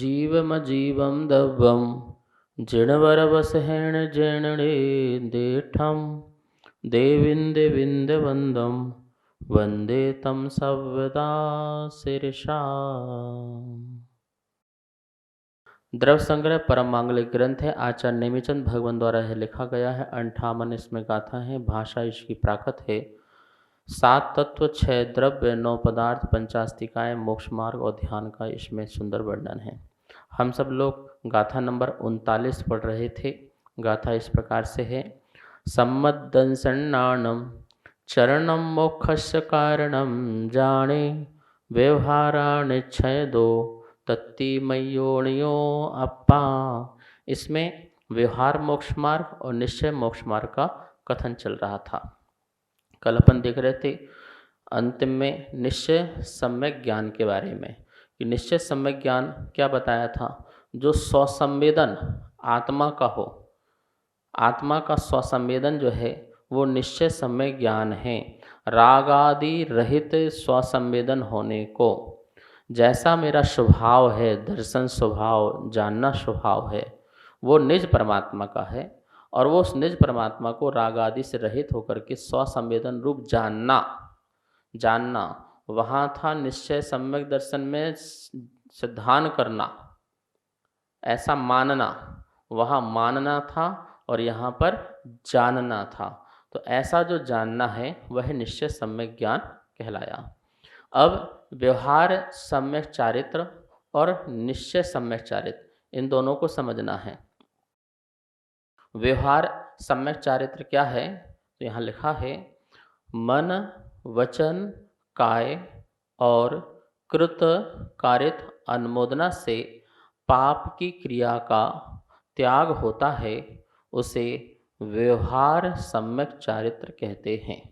जीवमजीवं दव्यं जिणवरवसहेण जेणणे देठं देवीं देवीं वन्दं वन्दे तं सर्वदा शिरसा। द्रव्य संग्रह परम मांगलिक ग्रंथ है। आचार्य नेमिचंद भगवान द्वारा यह लिखा गया है। 58 इसमें गाथा है। भाषा इसकी प्राकृत है। 7 तत्व 6 द्रव्य 9 पदार्थ 50 टीकाएँ मोक्ष मार्ग और ध्यान का इसमें सुंदर वर्णन है। हम सब लोग गाथा नंबर 39 पढ़ रहे थे। गाथा इस प्रकार से है। सम्मदंसन्नाणम चरणम मोक्षस्य कारणम जाने व्यवहारानिच्छय दो तत्ति मयोनियो अप्पा। इसमें व्यवहार मोक्ष मार्ग और निश्चय मोक्ष मार्ग का कथन चल रहा था। कल अपन देख रहे थे अंतिम में निश्चय सम्यक ज्ञान के बारे में कि निश्चय सम्यक ज्ञान क्या बताया था। जो स्वसंवेदन आत्मा का हो, आत्मा का स्वसंवेदन जो है वो निश्चय सम्यक ज्ञान है। राग आदि रहित स्वसंवेदन होने को, जैसा मेरा स्वभाव है, दर्शन स्वभाव, जानना स्वभाव है, वो निज परमात्मा का है। और वो उस निज परमात्मा को राग आदि से रहित होकर के स्वसंवेदन रूप जानना वहाँ था। निश्चय सम्यक दर्शन में सिद्धान करना, ऐसा मानना, वहाँ मानना था और यहाँ पर जानना था। तो ऐसा जो जानना है वह निश्चय सम्यक ज्ञान कहलाया। अब व्यवहार सम्यक चारित्र और निश्चय सम्यक चारित्र इन दोनों को समझना है। व्यवहार सम्यक चारित्र क्या है तो यहाँ लिखा है मन वचन काय और कृत कारित अनुमोदना से पाप की क्रिया का त्याग होता है, उसे व्यवहार सम्यक चारित्र कहते हैं।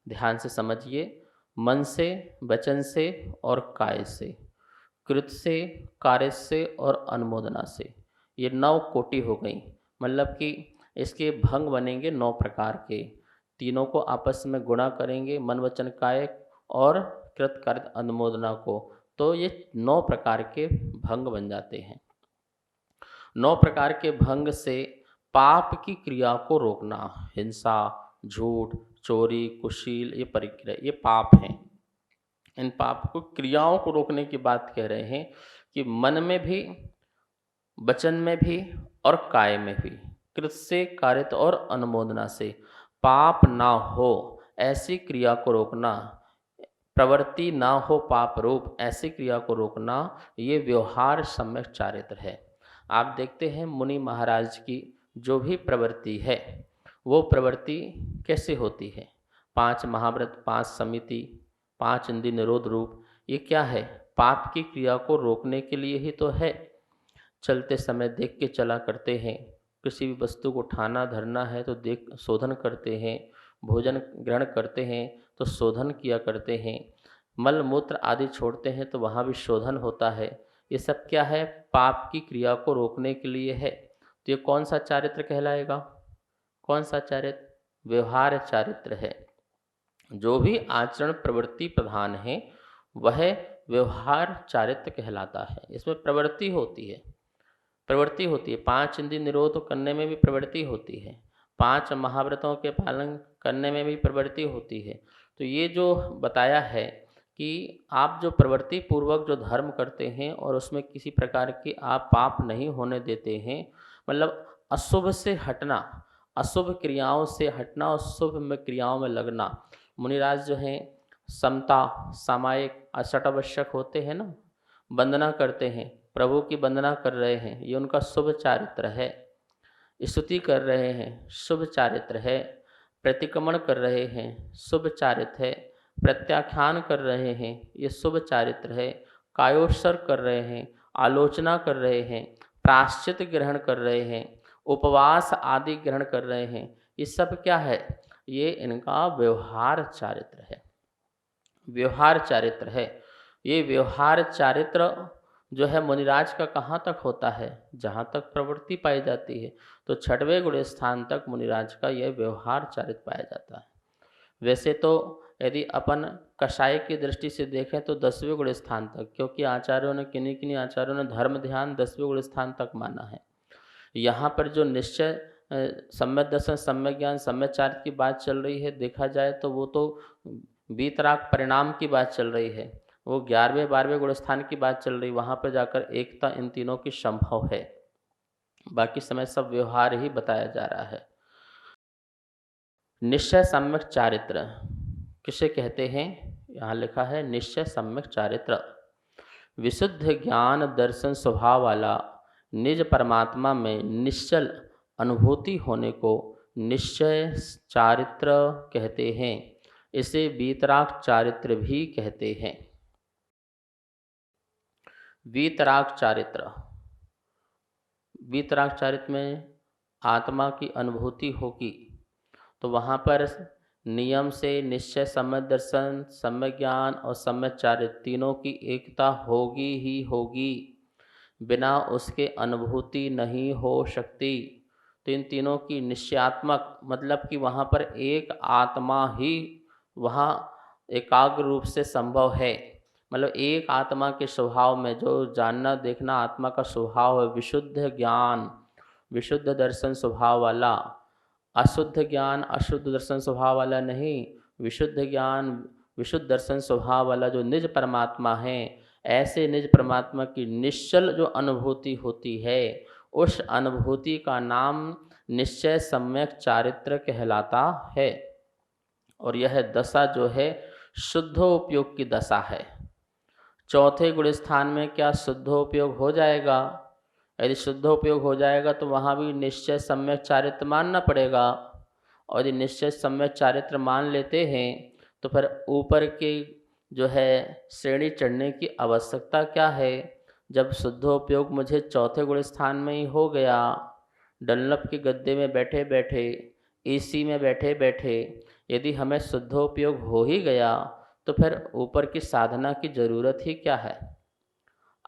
ध्यान से समझिए। मन से, वचन से और काय से, कृत से, कार्य से और अनुमोदना से, ये 9 कोटि हो गई। मतलब कि इसके भंग बनेंगे 9 प्रकार के। तीनों को आपस में गुणा करेंगे, मन वचन काय और कृत कार्य अनुमोदना को, तो ये 9 प्रकार के भंग बन जाते हैं। 9 प्रकार के भंग से पाप की क्रिया को रोकना, हिंसा, झूठ, चोरी, कुशील, ये परिक्रिया, ये पाप हैं। इन पाप को क्रियाओं को रोकने की बात कह रहे हैं कि मन में भी, वचन में भी और काय में भी, कृत से, कारित और अनुमोदना से पाप ना हो ऐसी क्रिया को रोकना, प्रवृत्ति ना हो पाप रूप ऐसी क्रिया को रोकना, ये व्यवहार सम्यक चारित्र है। आप देखते हैं मुनि महाराज की जो भी प्रवृत्ति है वो प्रवृत्ति कैसे होती है। 5 महाव्रत, 5 समिति, 5 इंद्रिय निरोध रूप, ये क्या है? पाप की क्रिया को रोकने के लिए ही तो है। चलते समय देख के चला करते हैं। किसी भी वस्तु को उठाना धरना है तो देख शोधन करते हैं। भोजन ग्रहण करते हैं तो शोधन किया करते हैं। मल मूत्र आदि छोड़ते हैं तो वहाँ भी शोधन होता है। ये सब क्या है? पाप की क्रिया को रोकने के लिए है। तो ये कौन सा चारित्र कहलाएगा? कौन सा चारित्र? व्यवहार चारित्र है। जो भी आचरण प्रवृत्ति प्रधान है वह व्यवहार चारित्र कहलाता है। इसमें प्रवृत्ति होती है, 5 इंद्रिय निरोध करने में भी प्रवृत्ति होती है, 5 महाव्रतों के पालन करने में भी प्रवृत्ति होती है। तो ये जो बताया है कि आप जो प्रवृत्ति पूर्वक जो धर्म करते हैं और उसमें किसी प्रकार की आप पाप नहीं होने देते हैं, मतलब अशुभ से हटना, अशुभ क्रियाओं से हटना और शुभ में क्रियाओं में लगना। मुनिराज जो हैं समता, सामायिक, अष्टावश्यक होते हैं ना, वंदना करते हैं, प्रभु की वंदना कर रहे हैं, ये उनका शुभ चारित्र है। स्तुति कर रहे हैं, शुभ चारित्र है। प्रतिक्रमण कर रहे हैं, शुभ चारित्र है। प्रत्याख्यान कर रहे हैं, ये शुभ चारित्र है। कायोत्सर्ग कर रहे हैं, आलोचना कर रहे हैं, प्रायश्चित ग्रहण कर रहे हैं, उपवास आदि ग्रहण कर रहे हैं, ये सब क्या है? ये इनका व्यवहार चारित्र है। व्यवहार चारित्र है। ये व्यवहार चारित्र जो है मुनिराज का कहाँ तक होता है? जहाँ तक प्रवृत्ति पाई जाती है। तो 6वें गुण स्थान तक मुनिराज का यह व्यवहार चारित्र पाया जाता है। वैसे तो यदि अपन कषाय की दृष्टि से देखें तो 10वें गुण स्थान तक, क्योंकि आचार्यों ने, किन्हीं किन्हीं आचार्यों ने धर्म ध्यान 10वें गुण स्थान तक माना है। यहाँ पर जो निश्चय सम्यक दर्शन, सम्यक ज्ञान, सम्यक चारित्र की बात चल रही है, देखा जाए तो वो तो वीतराग परिणाम की बात चल रही है, वो 11वें 12वें गुण स्थान की बात चल रही है। वहाँ पर जाकर एकता इन तीनों की संभव है, बाकी समय सब व्यवहार ही बताया जा रहा है। निश्चय सम्यक चारित्र किसे कहते हैं? यहाँ लिखा है निश्चय सम्यक चारित्र, विशुद्ध ज्ञान दर्शन स्वभाव वाला निज परमात्मा में निश्चल अनुभूति होने को निश्चय चारित्र कहते हैं। इसे वीतराग चारित्र भी कहते हैं। वीतराग चारित्र, वीतराग चारित्र में आत्मा की अनुभूति होगी तो वहाँ पर नियम से निश्चय, सम्यक दर्शन, सम्यक ज्ञान और सम्यक चारित्र तीनों की एकता होगी ही होगी, बिना उसके अनुभूति नहीं हो सकती। तो इन तीनों की निश्चयात्मक मतलब कि वहाँ पर एक आत्मा ही वहाँ एकाग्र रूप से संभव है। मतलब एक आत्मा के स्वभाव में जो जानना देखना आत्मा का स्वभाव है, विशुद्ध ज्ञान, विशुद्ध दर्शन स्वभाव वाला, अशुद्ध ज्ञान, अशुद्ध दर्शन स्वभाव वाला नहीं, विशुद्ध ज्ञान, विशुद्ध दर्शन स्वभाव वाला जो निज परमात्मा है, ऐसे निज परमात्मा की निश्चल जो अनुभूति होती है, उस अनुभूति का नाम निश्चय सम्यक चारित्र कहलाता है। और यह दशा जो है शुद्धोपयोग की दशा है। चौथे गुण स्थान में क्या शुद्धोपयोग हो जाएगा? यदि शुद्धोपयोग हो जाएगा तो वहाँ भी निश्चय सम्यक चारित्र मानना पड़ेगा। और यदि निश्चय सम्यक चारित्र मान लेते हैं तो फिर ऊपर के जो है श्रेणी चढ़ने की आवश्यकता क्या है? जब शुद्धोपयोग मुझे चौथे गुण स्थान में ही हो गया, डनलप के गद्दे में बैठे बैठे, एसी में बैठे बैठे यदि हमें शुद्धोपयोग हो ही गया तो फिर ऊपर की साधना की ज़रूरत ही क्या है?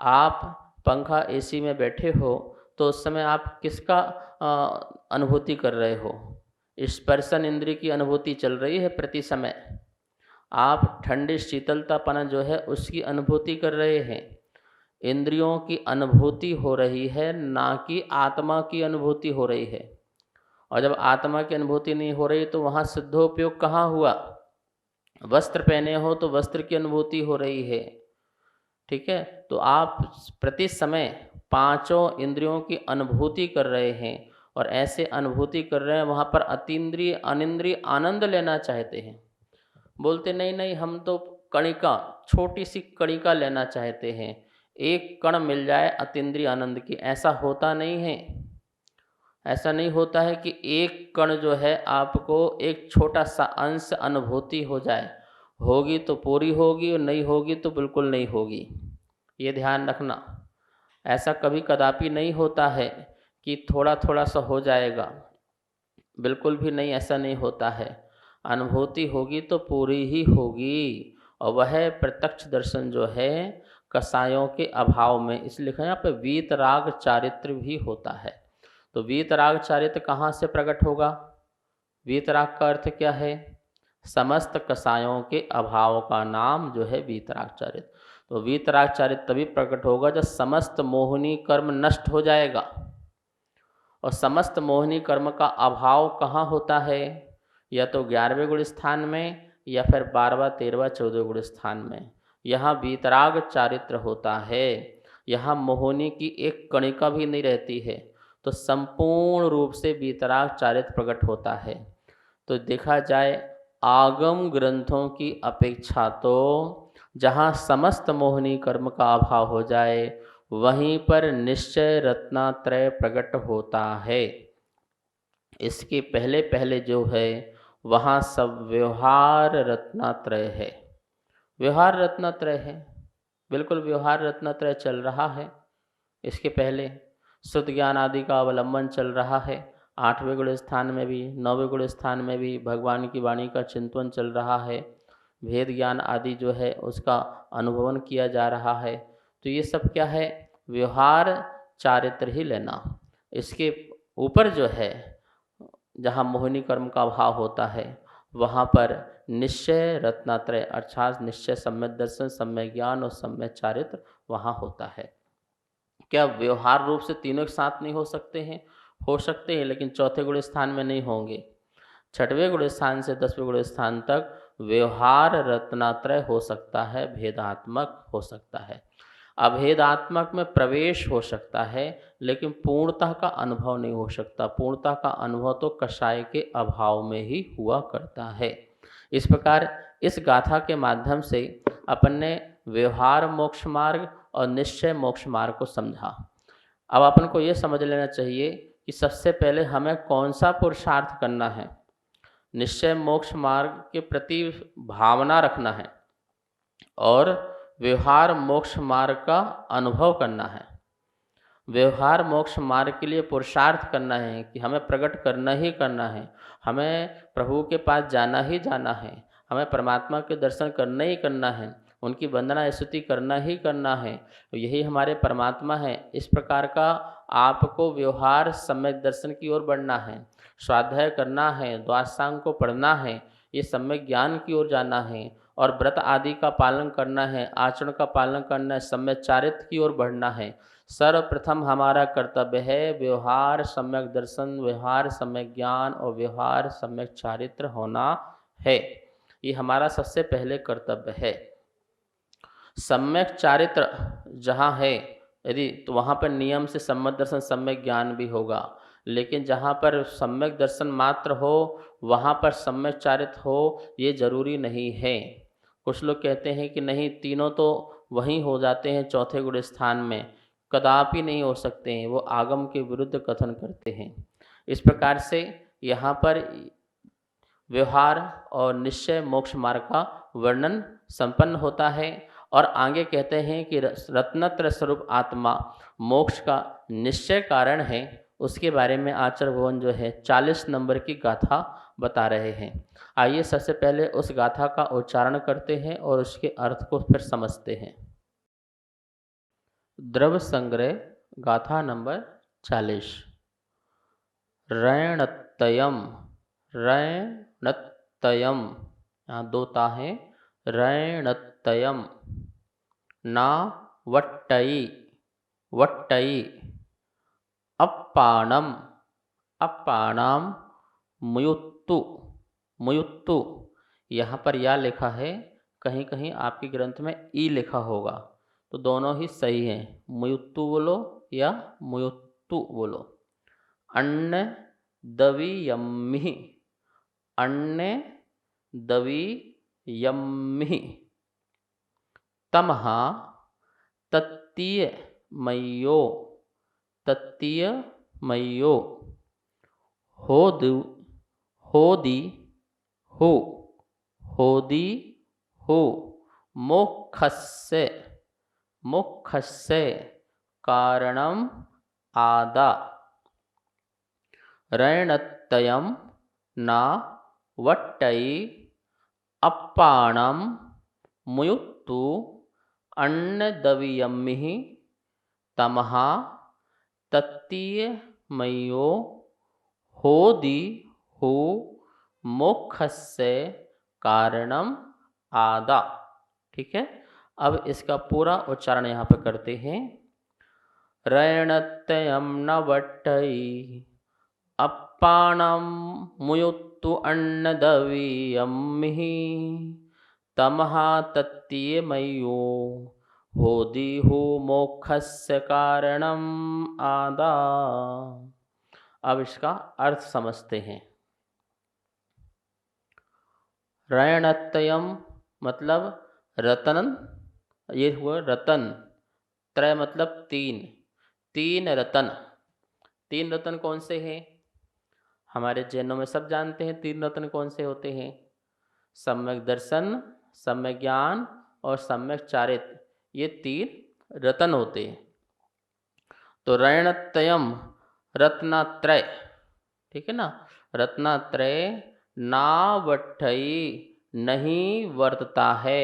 आप पंखा एसी में बैठे हो तो उस समय आप किसका अनुभूति कर रहे हो? स्पर्शन इंद्रिय की अनुभूति चल रही है प्रति समय। आप ठंडी शीतलतापना जो है उसकी अनुभूति कर रहे हैं। इंद्रियों की अनुभूति हो रही है, ना कि आत्मा की अनुभूति हो रही है। और जब आत्मा की अनुभूति नहीं हो रही तो वहाँ शुद्धोपयोग कहाँ हुआ? वस्त्र पहने हो तो वस्त्र की अनुभूति हो रही है, ठीक है। तो आप प्रति समय पांचों इंद्रियों की अनुभूति कर रहे हैं और ऐसे अनुभूति कर रहे हैं, वहाँ पर अतीन्द्रिय अनिंद्रिय आनंद लेना चाहते हैं। बोलते नहीं नहीं हम तो कणिका, छोटी सी कणिका लेना चाहते हैं, एक कण मिल जाए अतीन्द्रिय आनंद की। ऐसा होता नहीं है। ऐसा नहीं होता है कि एक कण जो है आपको एक छोटा सा अंश अनुभूति हो जाए। होगी तो पूरी होगी और नहीं होगी तो बिल्कुल नहीं होगी, ये ध्यान रखना। ऐसा कभी कदापि नहीं होता है कि थोड़ा थोड़ा सा हो जाएगा, बिल्कुल भी नहीं, ऐसा नहीं होता है। अनुभूति होगी तो पूरी ही होगी। और वह प्रत्यक्ष दर्शन जो है कसायों के अभाव में, इसलिए लिखा है यहाँ पे वीतराग चारित्र भी होता है। तो वीतराग चारित्र कहाँ से प्रकट होगा? वीतराग का अर्थ क्या है? समस्त कसायों के अभाव का नाम जो है वीतराग चारित्र। तो वीतराग चारित्र तभी प्रकट होगा जब समस्त मोहिनी कर्म नष्ट हो जाएगा। और समस्त मोहिनी कर्म का अभाव कहाँ होता है? या तो 11वें गुण स्थान में या फिर 12वां 13वां 14वें गुण स्थान में। यहाँ वीतराग चारित्र होता है। यहाँ मोहिनी की एक कणिका भी नहीं रहती है, तो संपूर्ण रूप से वीतराग चारित्र प्रकट होता है। तो देखा जाए आगम ग्रंथों की अपेक्षा तो जहाँ समस्त मोहिनी कर्म का अभाव हो जाए वहीं पर निश्चय रत्नात्रय प्रकट होता है। इसके पहले पहले जो है वहाँ सब व्यवहार रत्नात्रय है। व्यवहार रत्नात्रय है, बिल्कुल व्यवहार रत्नात्रय चल रहा है। इसके पहले शुद्ध ज्ञान आदि का अवलंबन चल रहा है। 8वें गुण स्थान में भी 9वें गुण स्थान में भी भगवान की वाणी का चिंतन चल रहा है। भेद ज्ञान आदि जो है उसका अनुभवन किया जा रहा है। तो ये सब क्या है? व्यवहार चारित्र ही लेना। इसके ऊपर जो है जहाँ मोहिनी कर्म का अभाव होता है वहाँ पर निश्चय रत्नात्रय अर्थात निश्चय, सम्यक दर्शन, सम्यक ज्ञान और सम्यक चारित्र वहाँ होता है। क्या व्यवहार रूप से तीनों एक साथ नहीं हो सकते हैं? हो सकते हैं, लेकिन चौथे गुण स्थान में नहीं होंगे। छठवें गुण स्थान से 10वें गुण स्थान तक व्यवहार रत्नात्रय हो सकता है, भेदात्मक हो सकता है। अभेदात्मक में प्रवेश हो सकता है, लेकिन पूर्णतः का अनुभव नहीं हो सकता। पूर्णतः का अनुभव तो कषाय के अभाव में ही हुआ करता है। इस प्रकार इस गाथा के माध्यम से अपन ने व्यवहार मोक्ष मार्ग और निश्चय मोक्ष मार्ग को समझा। अब अपन को ये समझ लेना चाहिए कि सबसे पहले हमें कौन सा पुरुषार्थ करना है। निश्चय मोक्ष मार्ग के प्रति भावना रखना है और व्यवहार मोक्ष मार्ग का अनुभव करना है। व्यवहार मोक्ष मार्ग के लिए पुरुषार्थ करना है कि हमें प्रकट करना ही करना है, हमें प्रभु के पास जाना ही जाना है, हमें परमात्मा के दर्शन करना ही करना है, उनकी वंदना स्तुति करना ही करना है, यही हमारे परमात्मा है। इस प्रकार का आपको व्यवहार सम्यक दर्शन की ओर बढ़ना है, स्वाध्याय करना है, द्वादशांग को पढ़ना है, ये सम्यक ज्ञान की ओर जाना है और व्रत आदि का पालन करना है, आचरण का पालन करना है, सम्यक चारित्र की ओर बढ़ना है। सर्वप्रथम हमारा कर्तव्य है व्यवहार सम्यक दर्शन, व्यवहार सम्यक ज्ञान और व्यवहार सम्यक चारित्र होना है। ये हमारा सबसे पहले कर्तव्य है। सम्यक चारित्र जहाँ है यदि, तो वहाँ पर नियम से सम्यक दर्शन सम्यक ज्ञान भी होगा, लेकिन जहाँ पर सम्यक दर्शन मात्र हो वहाँ पर सम्यक चारित्र हो ये जरूरी नहीं है। कुछ लोग कहते हैं कि नहीं, तीनों तो वहीं हो जाते हैं चौथे गुण स्थान में, कदापि नहीं हो सकते हैं, वो आगम के विरुद्ध कथन करते हैं। इस प्रकार से यहाँ पर व्यवहार और निश्चय मोक्ष मार्ग का वर्णन संपन्न होता है और आगे कहते हैं कि रत्नत्र स्वरूप आत्मा मोक्ष का निश्चय कारण है। उसके बारे में आचार्य भुवन जो है 40 नंबर की गाथा बता रहे हैं। आइए सबसे पहले उस गाथा का उच्चारण करते हैं और उसके अर्थ को फिर समझते हैं। द्रव्य संग्रह गाथा नंबर 40। रणत्तयम, रणत्तयम, यहाँ दो ता हैं, रणत्तयम, ना वट्टई, वट्टई, अप्पाणम, अप्पाणाम, मुयुत्तु, मुयुत्तु, यहाँ पर या लिखा है, कहीं कहीं आपके ग्रंथ में ई लिखा होगा, तो दोनों ही सही हैं। मुयुत्तु बोलो या मुयुत्तु बोलो। अन्न दवि यम्मि, अन्न दवि यम्मि, तमहा तत्तीय मय्यो, तत्तीय मय्यो, होदि, होदी हो, होदी हो, मोक्षस्य, मोक्षस्य कारणम आदा, रणत्तयम ना वट्टई, अप्पाणम, मुयुत्तु, अन्नदवियम्मिः, तमहा तत्तीय मय्यो, होदि हो, मोक्षस्य कारणम आदा। ठीक है, अब इसका पूरा उच्चारण यहाँ पर करते हैं। रणत्तयम न वट्टई, अप्पाणम, मुयुत्तु, अन्नदवियम्मिः, तमहा तत्तीय मय्यो, होदि हो, मोक्षस्य कारणम आदा। अब इसका अर्थ समझते हैं। रणत्तयम मतलब रतन, ये हुआ रतन, त्रय मतलब तीन, तीन रतन। तीन रतन कौन से हैं? हमारे जैनों में सब जानते हैं तीन रतन कौन से होते हैं। सम्यक दर्शन, सम्यक ज्ञान और सम्यक चारित्र, ये तीन रतन होते हैं। तो रणत्रयम रत्नात्रय, ठीक है ना, रत्नात्रय नावठई नहीं वर्तता है,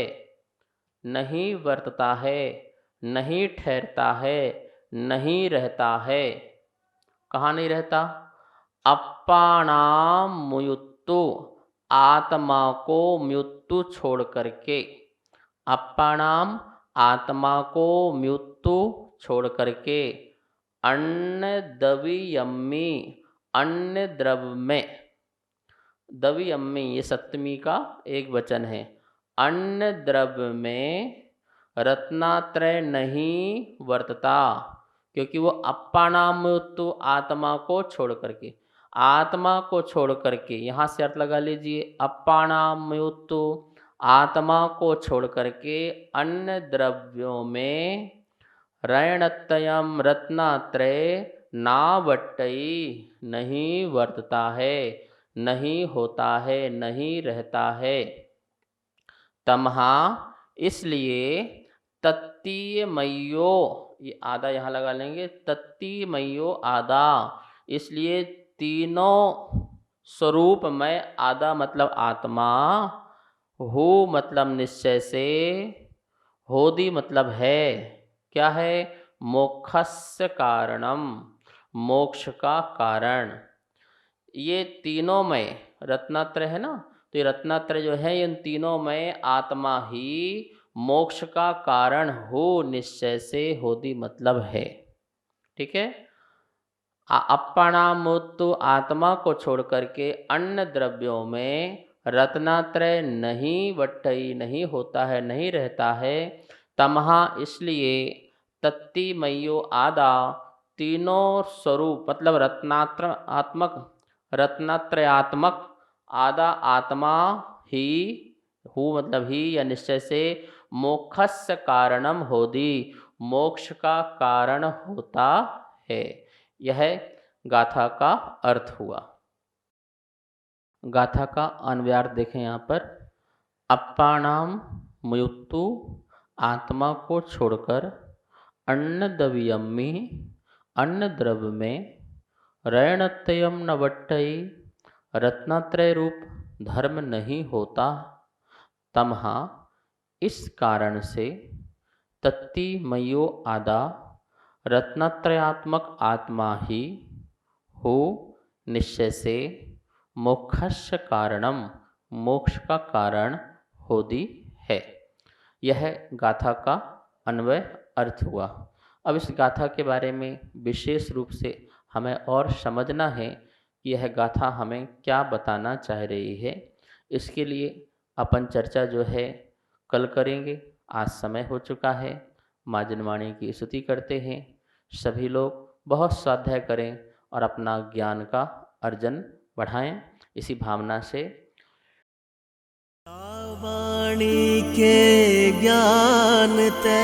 नहीं वर्तता है, नहीं ठहरता है, नहीं रहता है। कहाँ नहीं रहता? अप्पाणाम मुयुत्तु, आत्मा को मृत्यु छोड़ करके, अप्पाणाम आत्मा को मृत्यु छोड़ करके, अन्न दवियम्मी अन्य द्रव्य में, दवियम्मी ये सप्तमी का एक वचन है, अन्न द्रव्य में रत्नात्रय नहीं वर्तता, क्योंकि वो अप्पाणाम मृत्यु आत्मा को छोड़ करके, आत्मा को छोड़ करके, यहाँ से अर्थ लगा लीजिए, अप्पाणाम मृत्यु आत्मा को छोड़ करके अन्य द्रव्यों में ऋणत्रयम रत्नात्रय नावट्टई नहीं वर्तता है, नहीं होता है, नहीं रहता है। तमहा इसलिए तत्तीयमयो, ये आधा यहाँ लगा लेंगे, तत्तीयमयो आधा, इसलिए तीनों स्वरूप में, आधा मतलब आत्मा, हो मतलब निश्चय से, होदि मतलब है, क्या है, मोक्षस्य कारणम, मोक्ष का कारण। ये तीनों में रत्नात्रय है ना, तो ये रत्नात्रय जो है इन तीनों में आत्मा ही मोक्ष का कारण हो निश्चय से, होदि मतलब है। ठीक है, अप्पाणाम मृत्यु आत्मा को छोड़ करके अन्य द्रव्यों में रत्नात्रय नहीं वट्टई नहीं होता है, नहीं रहता है। तमहा इसलिए तत्तीमयो आदा, तीनों स्वरूप मतलब रत्नात्रयात्मक आदा आत्मा ही, हु मतलब ही या निश्चय से, मोक्षस्य कारणम होदि मोक्ष का कारण होता है। यह गाथा का अर्थ हुआ। गाथा का अन्वयार्थ देखें यहाँ पर, अप्पाणाम मृत्यु आत्मा को छोड़कर अन्न दवियम्मी अन्न द्रव्य में ऋणत्रयम न वट्टई रत्नात्रय रूप धर्म नहीं होता। तमहा इस कारण से तत्तीमयो आदा रत्नात्रयात्मक आत्मा ही हो निश्चय से, मोक्षस्य कारणम मोक्ष का कारण होदि है। यह गाथा का अन्वय अर्थ हुआ। अब इस गाथा के बारे में विशेष रूप से हमें और समझना है कि यह गाथा हमें क्या बताना चाह रही है। इसके लिए अपन चर्चा जो है कल करेंगे, आज समय हो चुका है। माँ जनवाणी की स्तुति करते हैं। सभी लोग बहुत स्वाध्याय करें और अपना ज्ञान का अर्जन बढ़ाएं, इसी भावना से। वाणी के ज्ञान ते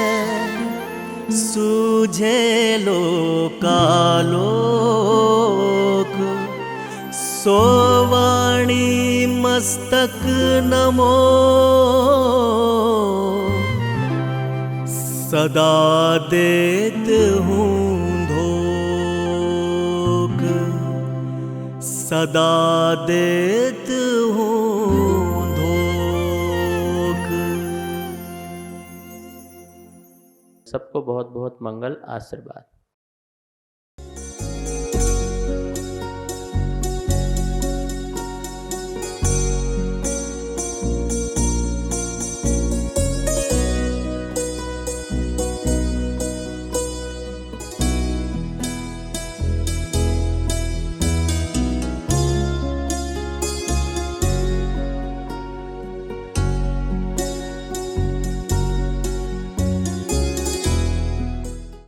सूझे लोकालोक, सो वाणी मस्तक नमो, सदा देत हूँ धोख, सदा देत हूँ धोख। सबको बहुत बहुत मंगल आशीर्वाद।